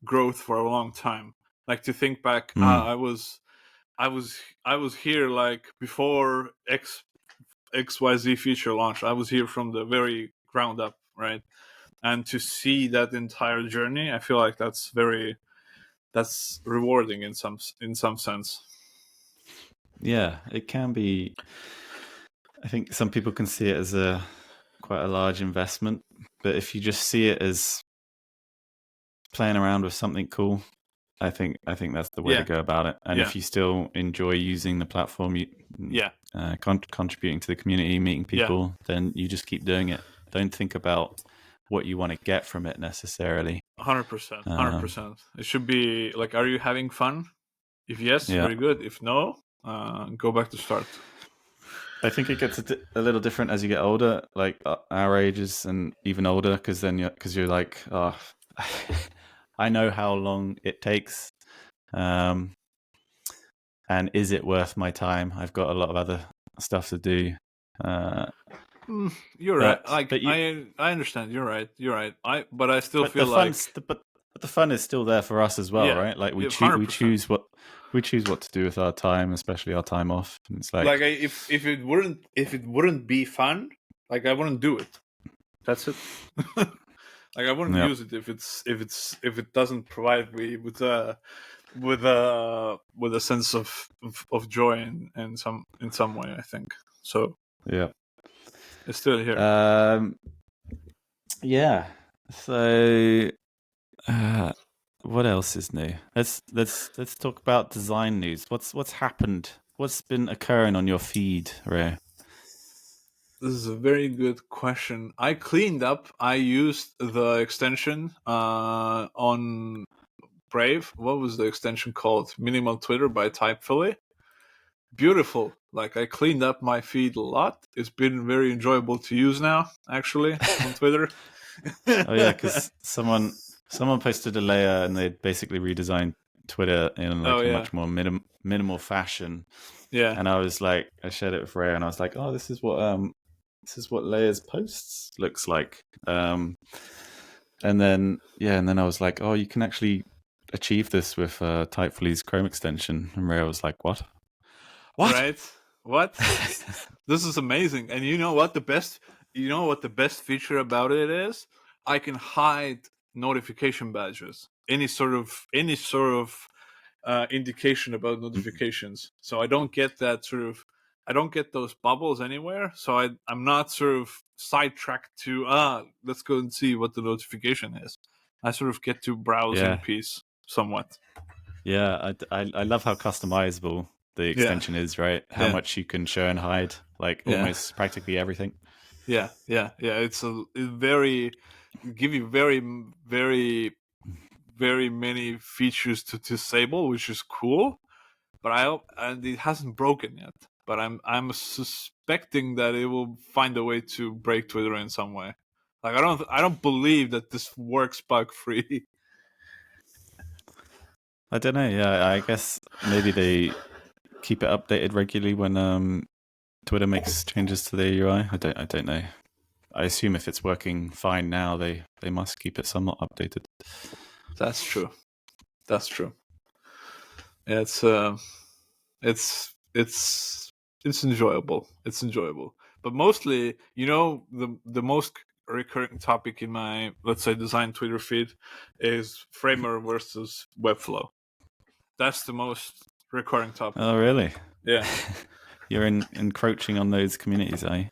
growth for a long time. Like to think back, I was here like before XYZ feature launch. I was here from the very ground up, right? And to see that entire journey, I feel like that's rewarding in some sense. Yeah, it can be. I think some people can see it as quite a large investment, but if you just see it as playing around with something cool, I think that's the way to go about it. And if you still enjoy using the platform, contributing to the community, meeting people, then you just keep doing it. Don't think about what you want to get from it necessarily. 100%. 100%. It should be like, are you having fun? If yes, very good. If no, go back to start. I think it gets a little different as you get older, like our ages and even older, because you're like, oh, I know how long it takes, and is it worth my time? I've got a lot of other stuff to do. You're right. Like, I understand. You're right. But I still feel like but the fun is still there for us as well, right? Like we choose what to do with our time, especially our time off. And it's like if it wouldn't be fun, like I wouldn't do it. That's it. Like I wouldn't use it if it doesn't provide me with with a sense of joy in some way, I think. So Yeah. it's still here. Yeah. So, what else is new? Let's talk about design news. What's happened? What's been occurring on your feed, Ray? This is a very good question. I cleaned up. I used the extension on Brave. What was the extension called? Minimal Twitter by Typefully. Beautiful. Like, I cleaned up my feed a lot. It's been very enjoyable to use now, actually, on Twitter. Oh yeah, because someone posted a layer and they basically redesigned Twitter in like Oh a yeah, much more minimal fashion. yeah. And I was like, I shared it with Ray, and I was like, oh, this is what layers posts looks like. And then I was like, oh, you can actually achieve this with Typefully's Chrome extension. And Ray was like, what? Right? What? This is amazing. And you know what the best feature about it is? I can hide notification badges. Any sort of indication about notifications. So I don't get I don't get those bubbles anywhere. So I'm not sort of sidetracked to let's go and see what the notification is. I sort of get to browse in Yeah, peace somewhat. yeah. I love how customizable the Yeah, extension is. Right, how yeah, much you can show and hide, like yeah, almost practically everything. yeah, yeah, yeah. It's very give you very many features to disable, which is cool. But and it hasn't broken yet. But I'm suspecting that it will find a way to break Twitter in some way. Like I don't believe that this works bug free. I don't know. Yeah, I guess maybe they keep it updated regularly when Twitter makes changes to their UI. I don't know. I assume if it's working fine now, they must keep it somewhat updated. That's true. That's true. Yeah, it's enjoyable. It's enjoyable. But mostly, the most recurring topic in my, let's say, design Twitter feed is Framer versus Webflow. That's the most recurring topic. Oh, really? Yeah. You're encroaching on those communities, are you?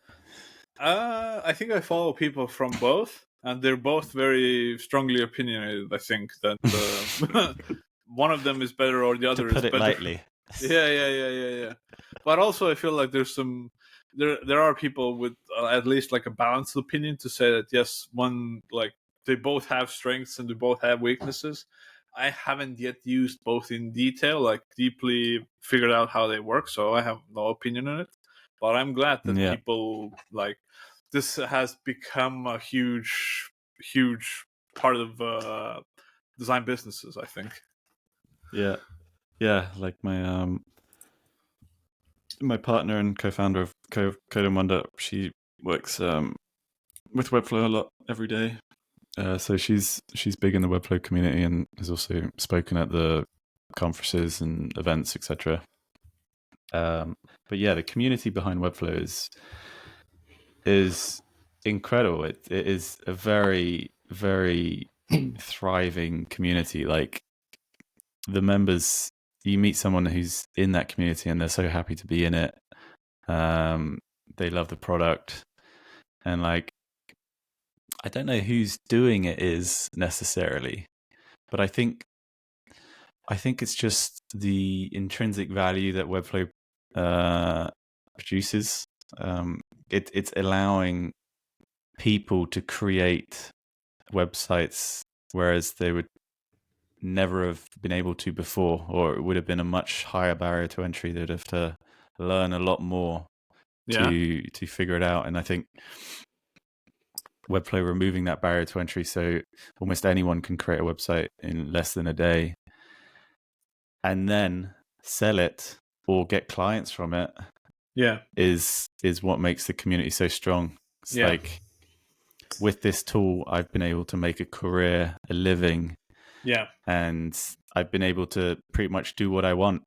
I think I follow people from both, and they're both very strongly opinionated. I think that one of them is better or the To other is put it better. lightly. Yeah. But also, I feel like there are people with at least like a balanced opinion to say that yes, one like they both have strengths and they both have weaknesses. I haven't yet used both in detail, like deeply figured out how they work, so I have no opinion on it. But I'm glad that Yeah. people like this has become a huge part of design businesses, I think. Yeah. Yeah. Like my partner and co-founder of Codemundo, she works with Webflow a lot every day. So she's big in the Webflow community and has also spoken at the conferences and events, etc. But yeah, the community behind Webflow is incredible. It is a very, very thriving community. Like the members, you meet someone who's in that community and they're so happy to be in it. They love the product, and like I don't know who's doing it is necessarily, but I think it's just the intrinsic value that Webflow produces. It's allowing people to create websites, whereas they would never have been able to before, or it would have been a much higher barrier to entry. They'd have to learn a lot more to figure it out. And I think Webflow removing that barrier to entry, so almost anyone can create a website in less than a day, and then sell it or get clients from it. Yeah, is what makes the community so strong. It's yeah, like with this tool, I've been able to make a career, a living, yeah, and I've been able to pretty much do what I want.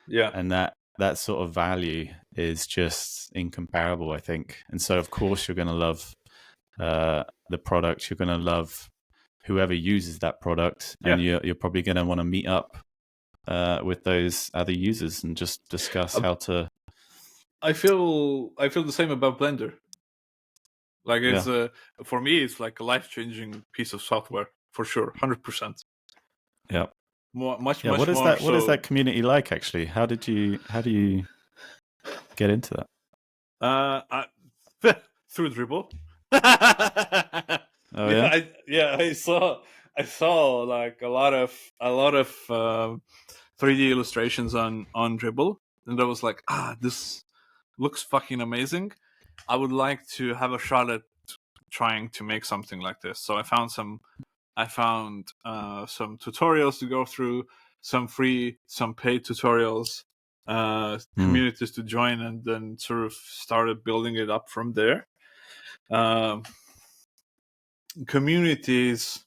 yeah. And that sort of value is just incomparable, I think. And so, of course, you're going to love the product. You're going to love whoever uses that product, and Yeah. you're probably going to want to meet up with those other users and just discuss how to. I feel the same about Blender. Like it's for me, it's like a life-changing piece of software for sure, 100%. Yeah. Much What is more. that? What is that community like? Actually, how do you get into that? Through Dribble. Oh yeah. I saw like a lot of 3D illustrations on Dribble, and I was like, this looks fucking amazing. I would like to have a shot at trying to make something like this. So I found some tutorials to go through, some free, some paid tutorials, communities to join, and then sort of started building it up from there. Communities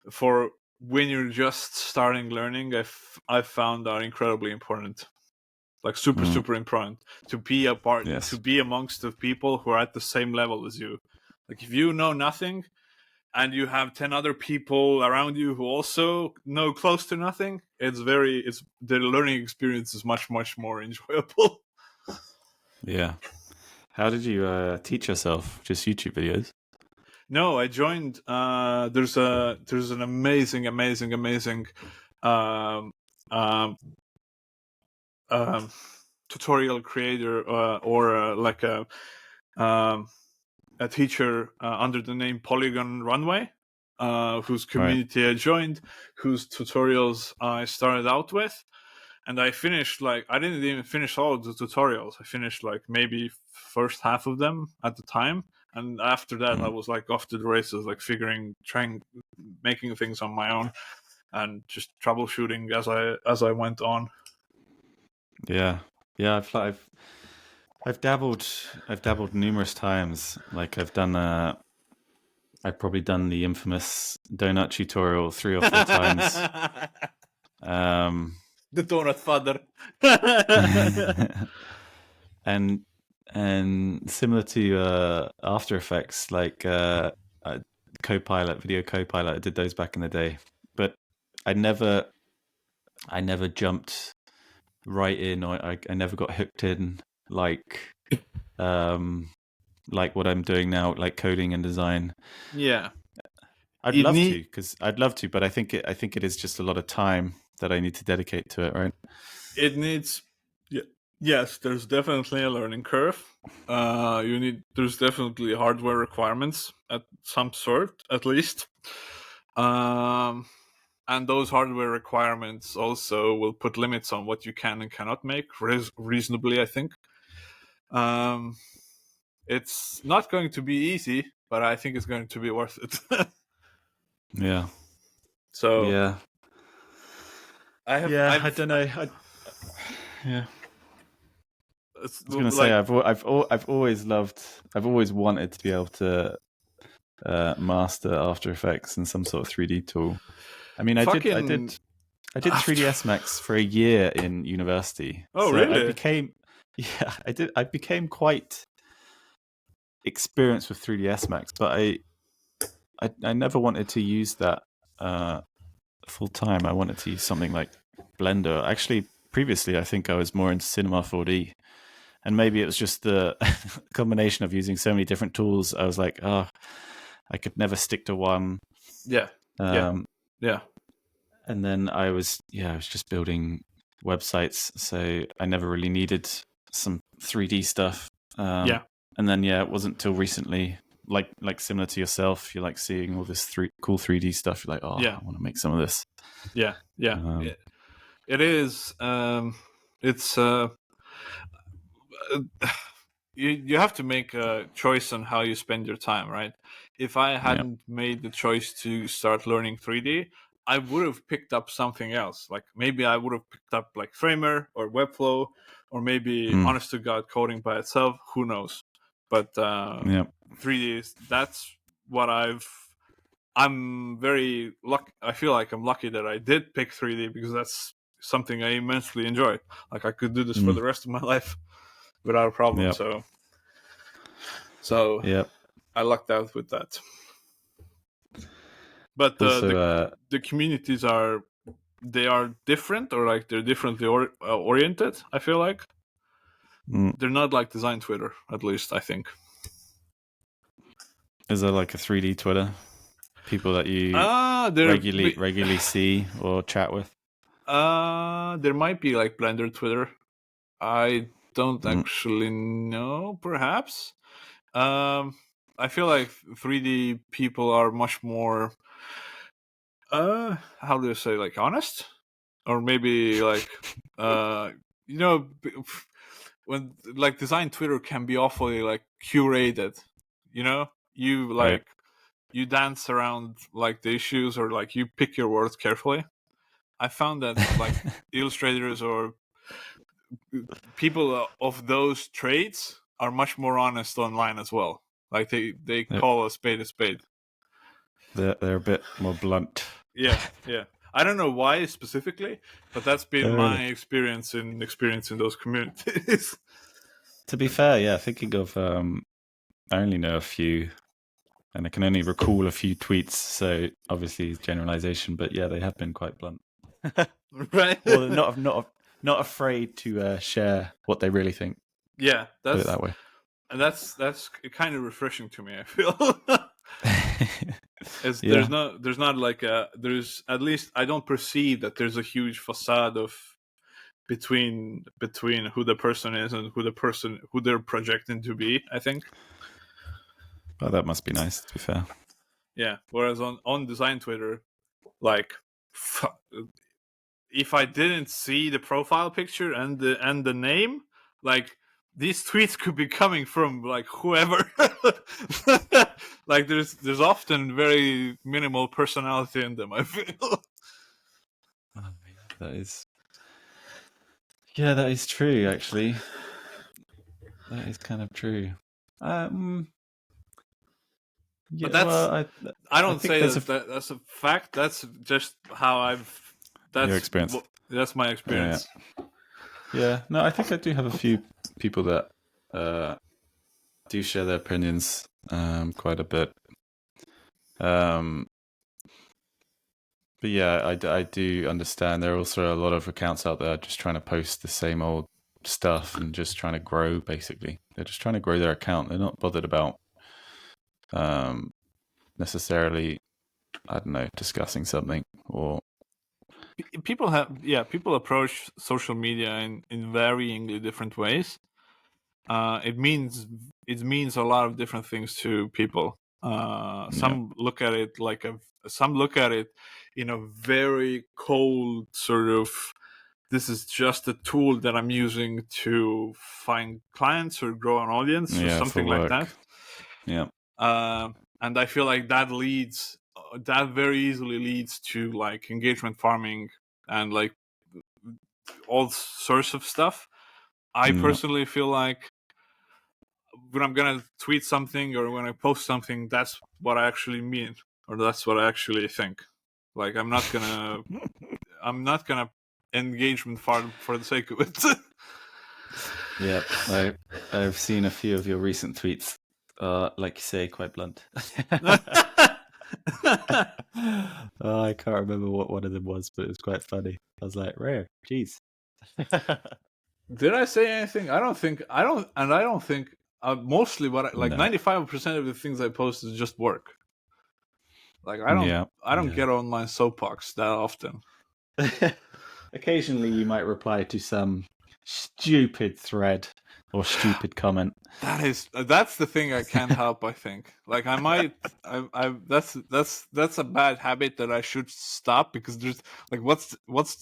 for when you're just starting learning, I've found are incredibly important. Like super important to be a part, to be amongst the people who are at the same level as you. Like if you know nothing and you have 10 other people around you who also know close to nothing, the learning experience is much more enjoyable. Yeah. How did you teach yourself? Just YouTube videos? No, I joined. There's an amazing um, um, tutorial creator or like a teacher under the name Polygon Runway, whose community I joined, whose tutorials I started out with. And I finished I didn't even finish all of the tutorials. I finished like maybe first half of them at the time. And after that, I was like off to the races, like making things on my own and just troubleshooting as I went on. Yeah. I've dabbled numerous times. Like I've probably done the infamous donut tutorial 3 or 4 times. The donut father. and similar to After Effects, like Copilot, Video Copilot, I did those back in the day, but I never jumped right in, or I never got hooked in like what I'm doing now, like coding and design. Yeah, I'd love to, but I think it is just a lot of time that I need to dedicate to it, right? It needs, yes, there's definitely a learning curve. There's definitely hardware requirements at some sort, at least. And those hardware requirements also will put limits on what you can and cannot make reasonably, I think. It's not going to be easy, but I think it's going to be worth it. Yeah. So yeah. I don't know. Yeah. I was going to say I've always wanted to be able to master After Effects and some sort of 3D tool. I mean, I did 3ds Max for a year in university. Oh, so really? I became quite experienced with 3ds Max, but I never wanted to use that full time. I wanted to use something like Blender. Actually, previously I think I was more into Cinema 4D. And maybe it was just the combination of using so many different tools. I was like, I could never stick to one. Yeah. Yeah. And then I was just building websites. So I never really needed some 3D stuff. Yeah. And then, it wasn't till recently, like similar to yourself, you're like seeing all this cool 3D stuff. You're like, I want to make some of this. Yeah. It is. It's you have to make a choice on how you spend your time, right? If I hadn't made the choice to start learning 3D, I would have picked up something else. Like maybe I would have picked up like Framer or Webflow, or maybe honest to God coding by itself. Who knows? But 3D, that's what I'm very lucky. I feel like I'm lucky that I did pick 3D because that's something I immensely enjoy. Like I could do this for the rest of my life without a problem. So I lucked out with that. But also, the communities are they are different, or like they're differently oriented. I feel like they're not like design Twitter, at least I think. Is there like a 3D Twitter? People that you regularly regularly see or chat with? There might be like Blender Twitter. I don't actually know. Perhaps. I feel like 3D people are much more. How do you say, like, honest, or maybe like, you know, when like design Twitter can be awfully like curated. You know, you like. Right. You dance around like the issues, or like you pick your words carefully. I found that like illustrators or people of those traits are much more honest online as well. Like they call a spade a spade. They're a bit more blunt. Yeah. I don't know why specifically, but that's been my experience in those communities. To be fair, yeah, thinking of I only know a few, and I can only recall a few tweets, so obviously generalization, but yeah, they have been quite blunt. Right. Or not afraid to share what they really think. Yeah, put it that way. And that's kind of refreshing to me, I feel. Yeah. There's not like there's, at least I don't perceive that there's a huge facade of between who the person is and who they're projecting to be, I think. Well, that must be nice, to be fair. Yeah. Whereas on design Twitter, like, if I didn't see the profile picture and the name, like, these tweets could be coming from like whoever. Like there's often very minimal personality in them, I feel. That is true, actually. That is kind of true. Yeah, but that's, I don't say that's a fact. That's just how that's your experience. That's my experience. Yeah. No, I think I do have a few people that do share their opinions quite a bit. But yeah, I do understand. There are also a lot of accounts out there just trying to post the same old stuff and just trying to grow, basically. They're just trying to grow their account. They're not bothered about necessarily, I don't know, discussing something. Or people approach social media in varyingly different ways. It means a lot of different things to people. Some look at it in a very cold sort of, this is just a tool that I'm using to find clients or grow an audience or something like that. Yeah. And I feel like that very easily leads to like engagement farming and like all sorts of stuff. I personally feel like when I'm gonna tweet something or when I post something, that's what I actually mean, or that's what I actually think. Like I'm not gonna engagement farm for the sake of it. Yeah, I've seen a few of your recent tweets. Like you say, quite blunt. I can't remember what one of them was, but it was quite funny. I was like, rare, jeez. Did I say anything? I don't think. Mostly what 95% of the things I post is just work. Like I don't get on my soapbox that often. Occasionally, you might reply to some stupid thread or stupid comment. That's the thing I can't help. I think like I might. That's a bad habit that I should stop, because there's like what's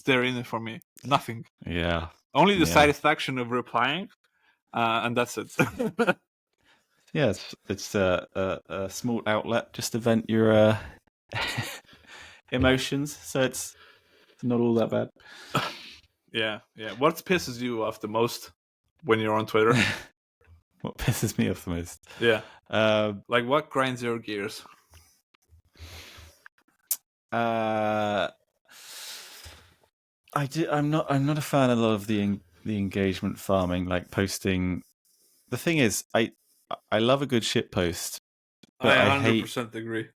there in it for me? Nothing. Yeah. Only the satisfaction of replying, and that's it. Yeah, it's a small outlet just to vent your emotions, so it's not all that bad. Yeah. What pisses you off the most when you're on Twitter? What pisses me off the most? Yeah. Like what grinds your gears? I'm not a fan of a lot of the engagement farming, like posting. The thing is, I love a good shit post, but I 100% agree.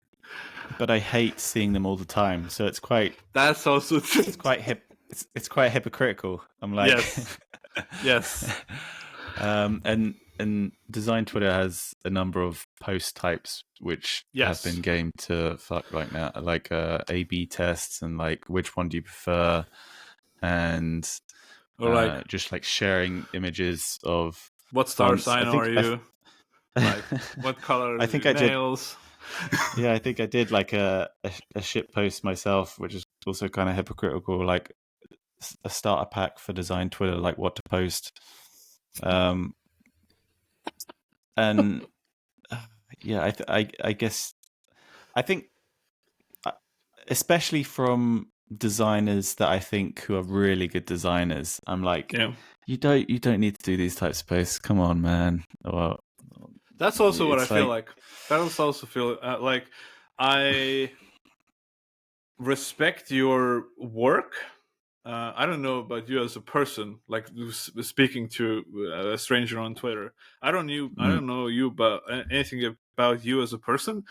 but I hate seeing them all the time. So it's quite. That's also true. It's quite It's quite hypocritical. I'm like, yes. And design Twitter has a number of post types which have been gamed to fuck right now, like A/B tests and like which one do you prefer, and or like just like sharing images of what star fonts. sign are you? Like what color? I think I nails? Yeah, I think I did like a shit post myself, which is also kind of hypocritical. Like a starter pack for design Twitter, like what to post. And yeah, I guess I think, especially from designers that I think who are really good designers, I'm like, you don't need to do these types of posts. Come on, man. Well, that's also what I feel like. That also feel like I respect your work. I don't know about you as a person, like speaking to a stranger on Twitter. I don't know you about anything about you as a person,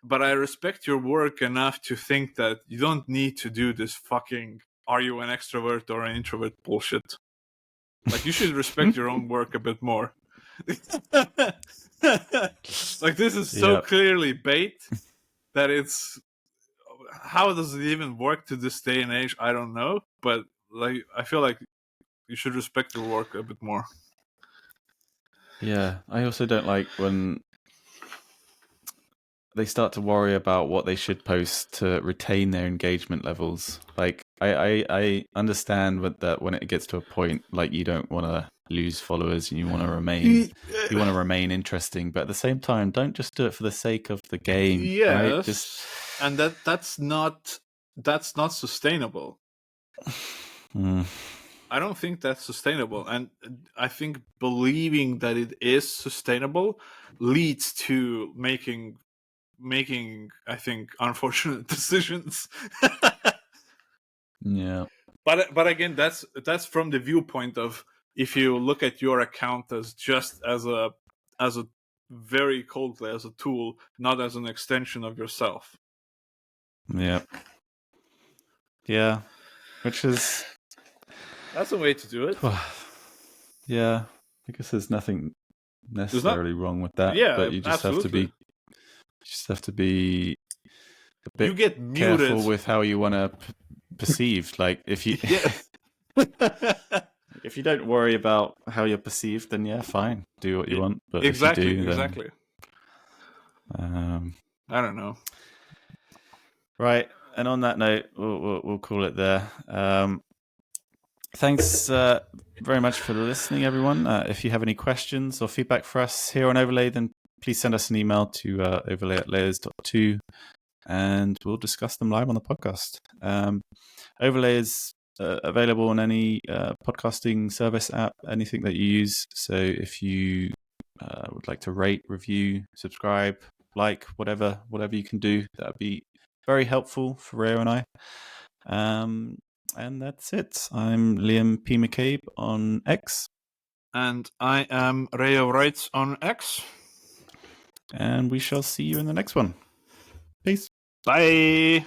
but I respect your work enough to think that you don't need to do this fucking "are you an extrovert or an introvert" bullshit. Like, you should respect your own work a bit more. Like, this is so clearly bait that it's. How does it even work to this day and age? I don't know, but like, I feel like you should respect your work a bit more. Yeah, I also don't like when they start to worry about what they should post to retain their engagement levels. Like, I understand that when it gets to a point, like, you don't want to lose followers and you want to remain interesting, but at the same time, don't just do it for the sake of the game. Yes, right? And that's not sustainable. I don't think that's sustainable, and I think believing that it is sustainable leads to making I think unfortunate decisions. Yeah, but again, that's from the viewpoint of, if you look at your account as just as a very coldly as a tool, not as an extension of yourself. Yeah, which is, that's a way to do it. Yeah, I guess there's nothing necessarily wrong with that, but you just have to be a bit you get careful muted with how you want to perceived. Like, if you if you don't worry about how you're perceived, then yeah, fine, do what you want. But if you do, then I don't know. Right, and on that note, we'll call it there. Thanks very much for listening, everyone. If you have any questions or feedback for us here on Overlay, then please send us an email to overlay@layers.to, and we'll discuss them live on the podcast. Overlay is available on any podcasting service app, anything that you use. So if you would like to rate, review, subscribe, like, whatever you can do, that would be very helpful for Reijo and I. And that's it. I'm Liam P. McCabe on X. And I am Reijo Wrights on X. And we shall see you in the next one. Peace. Bye.